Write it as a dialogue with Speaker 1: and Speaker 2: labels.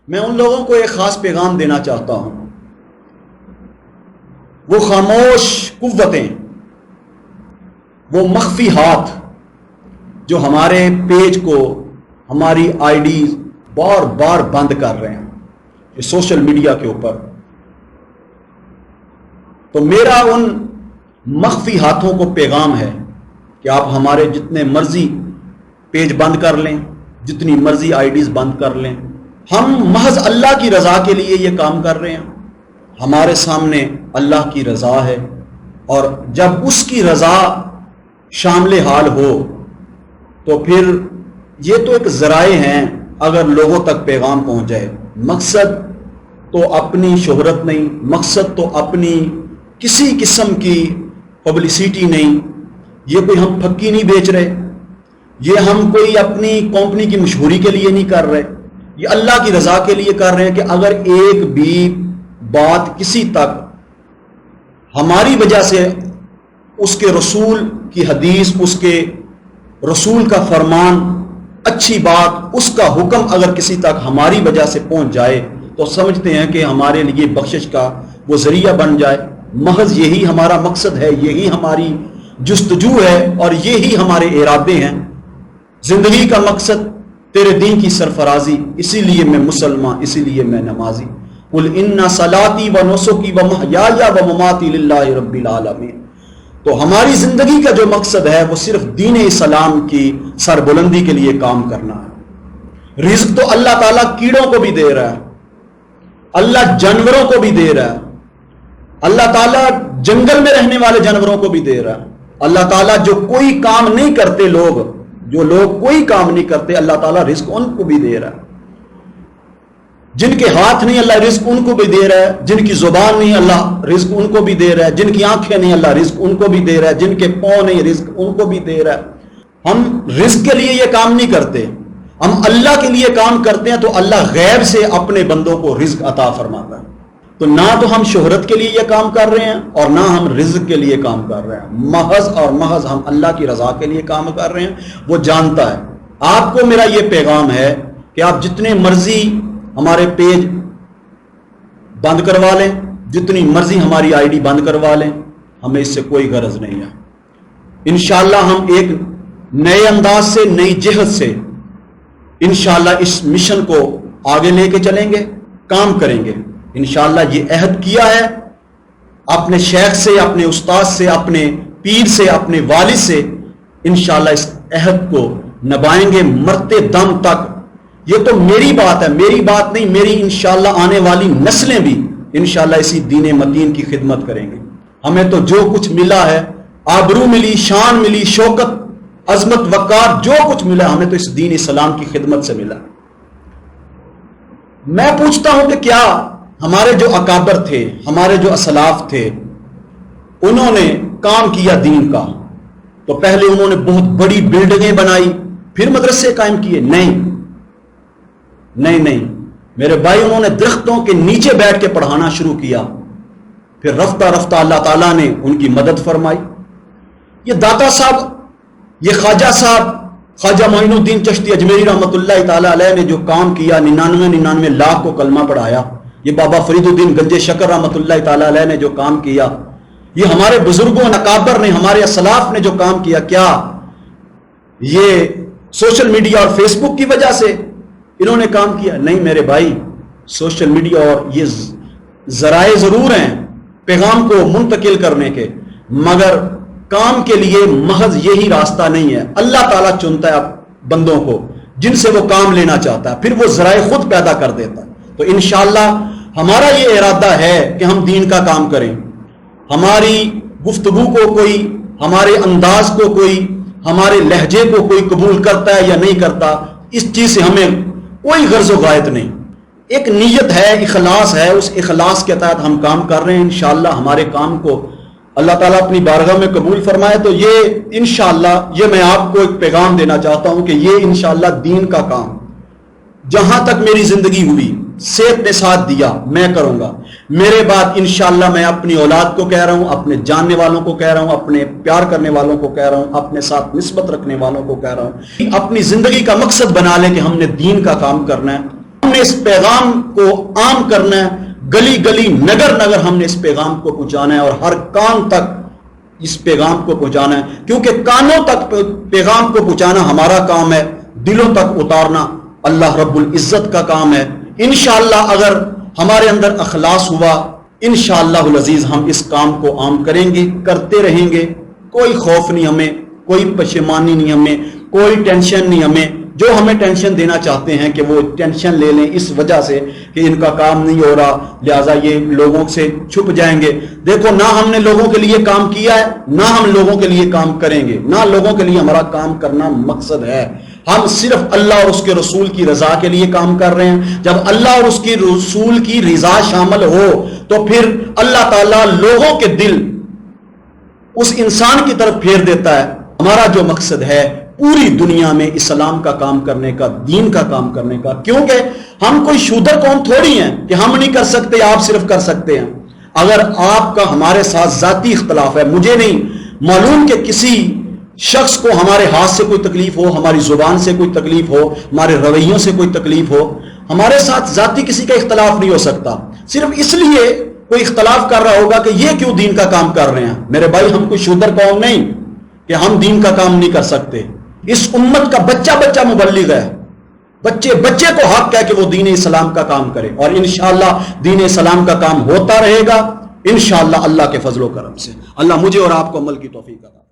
Speaker 1: میں ان لوگوں کو ایک خاص پیغام دینا چاہتا ہوں. وہ خاموش قوتیں، وہ مخفی ہاتھ جو ہمارے پیج کو، ہماری آئی ڈیز بار بار بند کر رہے ہیں یہ سوشل میڈیا کے اوپر، تو میرا ان مخفی ہاتھوں کو پیغام ہے کہ آپ ہمارے جتنے مرضی پیج بند کر لیں، جتنی مرضی آئی ڈیز بند کر لیں، ہم محض اللہ کی رضا کے لیے یہ کام کر رہے ہیں. ہمارے سامنے اللہ کی رضا ہے، اور جب اس کی رضا شامل حال ہو تو پھر یہ تو ایک ذرائع ہیں اگر لوگوں تک پیغام پہنچ جائے. مقصد تو اپنی شہرت نہیں، مقصد تو اپنی کسی قسم کی پبلسٹی نہیں، یہ کوئی ہم پھکی نہیں بیچ رہے، یہ ہم کوئی اپنی کمپنی کی مشہوری کے لیے نہیں کر رہے، یہ اللہ کی رضا کے لیے کر رہے ہیں کہ اگر ایک بھی بات کسی تک ہماری وجہ سے، اس کے رسول کی حدیث، اس کے رسول کا فرمان، اچھی بات، اس کا حکم اگر کسی تک ہماری وجہ سے پہنچ جائے تو سمجھتے ہیں کہ ہمارے لیے بخشش کا وہ ذریعہ بن جائے. محض یہی ہمارا مقصد ہے، یہی ہماری جستجو ہے، اور یہی ہمارے ارادے ہیں. زندگی کا مقصد تیرے دین کی سرفرازی، اسی لیے میں مسلمان، اسی لیے میں نمازی. قل ان صلاتی و نسکی و محیای و مماتی للہ رب العالمین. تو ہماری زندگی کا جو مقصد ہے وہ صرف دین اسلام کی سربلندی کے لیے کام کرنا ہے. رزق تو اللہ تعالیٰ کیڑوں کو بھی دے رہا ہے، اللہ جانوروں کو بھی دے رہا ہے، اللہ تعالیٰ جنگل میں رہنے والے جانوروں کو بھی دے رہا ہے. اللہ تعالیٰ جو کوئی کام نہیں کرتے، جو لوگ کوئی کام نہیں کرتے، اللہ تعالیٰ رزق ان کو بھی دے رہا ہے. جن کے ہاتھ نہیں، اللہ رزق ان کو بھی دے رہا ہے. جن کی زبان نہیں، اللہ رزق ان کو بھی دے رہا ہے. جن کی آنکھیں نہیں، اللہ رزق ان کو بھی دے رہا ہے. جن کے پاؤں نہیں، رزق ان کو بھی دے رہا ہے. ہم رزق کے لیے یہ کام نہیں کرتے، ہم اللہ کے لیے کام کرتے ہیں، تو اللہ غیب سے اپنے بندوں کو رزق عطا فرماتا ہے. تو نہ تو ہم شہرت کے لیے یہ کام کر رہے ہیں اور نہ ہم رزق کے لیے کام کر رہے ہیں، محض اور محض ہم اللہ کی رضا کے لیے کام کر رہے ہیں. وہ جانتا ہے. آپ کو میرا یہ پیغام ہے کہ آپ جتنے مرضی ہمارے پیج بند کروا لیں، جتنی مرضی ہماری آئی ڈی بند کروا لیں، ہمیں اس سے کوئی غرض نہیں ہے. انشاءاللہ ہم ایک نئے انداز سے، نئی جہت سے انشاءاللہ اس مشن کو آگے لے کے چلیں گے، کام کریں گے. انشاءاللہ یہ عہد کیا ہے اپنے شیخ سے، اپنے استاد سے، اپنے پیر سے، اپنے والد سے. انشاءاللہ اس عہد کو نبھائیں گے مرتے دم تک. یہ تو میری بات ہے، میری بات نہیں، میری انشاءاللہ آنے والی نسلیں بھی انشاءاللہ اسی دین متین کی خدمت کریں گے. ہمیں تو جو کچھ ملا ہے، آبرو ملی، شان ملی، شوکت، عظمت، وقار، جو کچھ ملا ہمیں تو اس دین اسلام کی خدمت سے ملا. میں پوچھتا ہوں کہ کیا ہمارے جو اکابر تھے، ہمارے جو اسلاف تھے، انہوں نے کام کیا دین کا تو پہلے انہوں نے بہت بڑی بلڈنگیں بنائی پھر مدرسے قائم کیے؟ نہیں نہیں نہیں میرے بھائی، انہوں نے درختوں کے نیچے بیٹھ کے پڑھانا شروع کیا، پھر رفتہ رفتہ اللہ تعالیٰ نے ان کی مدد فرمائی. یہ داتا صاحب، یہ خواجہ صاحب، خواجہ معین الدین چشتی اجمیری رحمۃ اللہ تعالیٰ علیہ نے جو کام کیا، 99 لاکھ کو کلمہ پڑھایا. یہ بابا فرید الدین گنج شکر رحمۃ اللہ تعالیٰ علیہ نے جو کام کیا، یہ ہمارے بزرگوں اکابر نے، ہمارے اسلاف نے جو کام کیا، کیا یہ سوشل میڈیا اور فیس بک کی وجہ سے انہوں نے کام کیا؟ نہیں میرے بھائی، سوشل میڈیا اور یہ ذرائع ضرور ہیں پیغام کو منتقل کرنے کے، مگر کام کے لیے محض یہی راستہ نہیں ہے. اللہ تعالیٰ چنتا ہے بندوں کو جن سے وہ کام لینا چاہتا ہے، پھر وہ ذرائع خود پیدا کر دیتا ہے. تو انشاءاللہ ہمارا یہ ارادہ ہے کہ ہم دین کا کام کریں. ہماری گفتگو کو کوئی، ہمارے انداز کو کوئی، ہمارے لہجے کو کوئی قبول کرتا ہے یا نہیں کرتا، اس چیز سے ہمیں کوئی غرض و غایت نہیں. ایک نیت ہے، اخلاص ہے، اس اخلاص کے تحت ہم کام کر رہے ہیں. انشاءاللہ ہمارے کام کو اللہ تعالیٰ اپنی بارگاہ میں قبول فرمائے. تو یہ انشاءاللہ، یہ میں آپ کو ایک پیغام دینا چاہتا ہوں کہ یہ انشاءاللہ دین کا کام جہاں تک میری زندگی ہوئی، صحت نے ساتھ دیا، میں کروں گا. میرے بعد انشاءاللہ میں اپنی اولاد کو کہہ رہا ہوں، اپنے جاننے والوں کو کہہ رہا ہوں، اپنے پیار کرنے والوں کو کہہ رہا ہوں، اپنے ساتھ نسبت رکھنے والوں کو کہہ رہا ہوں، اپنی زندگی کا مقصد بنا لیں کہ ہم نے دین کا کام کرنا ہے. نے اس پیغام کو عام کرنا ہے، گلی گلی نگر نگر ہم نے اس پیغام کو پہنچانا ہے، اور ہر کان تک اس پیغام کو پہنچانا ہے، کیونکہ کانوں تک پیغام کو پہنچانا ہمارا کام ہے، دلوں تک اتارنا اللہ رب العزت کا کام ہے۔ انشاءاللہ اگر ہمارے اندر اخلاص ہوا، انشاءاللہ العزیز ہم اس کام کو عام کریں گے، کرتے رہیں گے، کوئی خوف نہیں ہمیں، کوئی پشیمانی نہیں ہمیں، کوئی ٹینشن نہیں ہمیں۔ جو ہمیں ٹینشن دینا چاہتے ہیں کہ وہ ٹینشن لے لیں اس وجہ سے کہ ان کا کام نہیں ہو رہا لہٰذا یہ لوگوں سے چھپ جائیں گے۔ دیکھو، نہ ہم نے لوگوں کے لیے کام کیا ہے، نہ ہم لوگوں کے لیے کام کریں گے، نہ لوگوں کے لیے ہمارا کام کرنا مقصد ہے۔ ہم صرف اللہ اور اس کے رسول کی رضا کے لیے کام کر رہے ہیں۔ جب اللہ اور اس کی رسول کی رضا شامل ہو تو پھر اللہ تعالیٰ لوگوں کے دل اس انسان کی طرف پھیر دیتا ہے۔ ہمارا جو مقصد ہے پوری دنیا میں اسلام کا کام کرنے کا، دین کا کام کرنے کا، کیونکہ ہم کوئی شودر قوم تھوڑی ہیں کہ ہم نہیں کر سکتے آپ صرف کر سکتے ہیں۔ اگر آپ کا ہمارے ساتھ ذاتی اختلاف ہے، مجھے نہیں معلوم کہ کسی شخص کو ہمارے ہاتھ سے کوئی تکلیف ہو، ہماری زبان سے کوئی تکلیف ہو، ہمارے رویوں سے کوئی تکلیف ہو، ہمارے ساتھ ذاتی کسی کا اختلاف نہیں ہو سکتا، صرف اس لیے کوئی اختلاف کر رہا ہوگا کہ یہ کیوں دین کا کام کر رہے ہیں۔ میرے بھائی، ہم کوئی شودر قوم نہیں کہ ہم دین کا کام نہیں کر سکتے۔ اس امت کا بچہ بچہ مبلغ ہے، بچے بچے کو حق ہے کہ وہ دین اسلام کا کام کرے، اور انشاءاللہ دین اسلام کا کام ہوتا رہے گا انشاءاللہ اللہ کے فضل و کرم سے۔ اللہ مجھے اور آپ کو عمل کی توفیق عطا